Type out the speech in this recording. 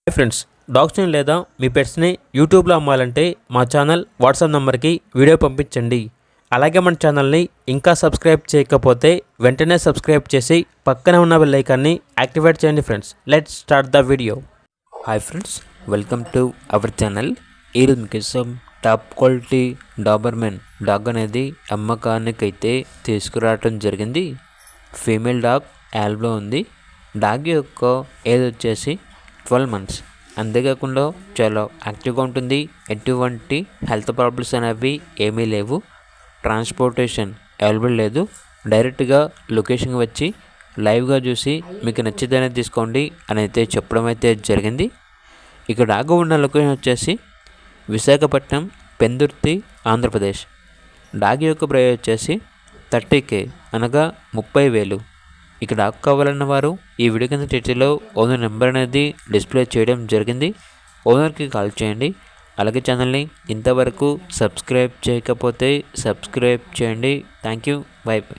Hi friends, డాగ్స్ని లేదా మీ పెట్స్ని యూట్యూబ్లో అమ్మాలంటే మా ఛానల్ వాట్సాప్ నెంబర్కి వీడియో పంపించండి. అలాగే మన ఛానల్ని ఇంకా సబ్స్క్రైబ్ చేయకపోతే వెంటనే సబ్స్క్రైబ్ చేసి పక్కనే ఉన్న బెల్ ఐకాన్ని యాక్టివేట్ చేయండి. Friends, let's start the video. Hi friends, welcome to our channel. ఈరోజు మీకోసం టాప్ క్వాలిటీ డాబర్మెన్ డాగ్ అనేది అమ్మకానికైతే తీసుకురావటం జరిగింది. ఫీమేల్ డాగ్ యాల్బ్లో ఉంది. డాగ్ యొక్క ఏజ్ వచ్చేసి 12 months. అంతేకాకుండా చాలా యాక్టివ్గా ఉంటుంది. ఎటువంటి హెల్త్ ప్రాబ్లమ్స్ అనేవి ఏమీ లేవు. ట్రాన్స్పోర్టేషన్ అవైలబుల్ లేదు. డైరెక్ట్గా లొకేషన్కి వచ్చి లైవ్గా చూసి మీకు నచ్చితేనే తీసుకోండి అని అయితే చెప్పడం అయితే జరిగింది. ఇక్కడ డాగ్ ఉన్న లొకేషన్ వచ్చేసి విశాఖపట్నం, పెందుర్తి, ఆంధ్రప్రదేశ్. డాగ్ యొక్క ప్రైస్ వచ్చేసి 30K, అనగా 30,000. ఇక్కడ డాగ్ కావాలన్న వారు ఈ వీడియో కింద టైటిల్లో ఓనర్ నెంబర్ అనేది డిస్ప్లే చేయడం జరిగింది. ఓనర్కి కాల్ చేయండి. అలాగే ఛానల్ని ఇంతవరకు సబ్స్క్రైబ్ చేయకపోతే సబ్స్క్రైబ్ చేయండి. Thank you. By by.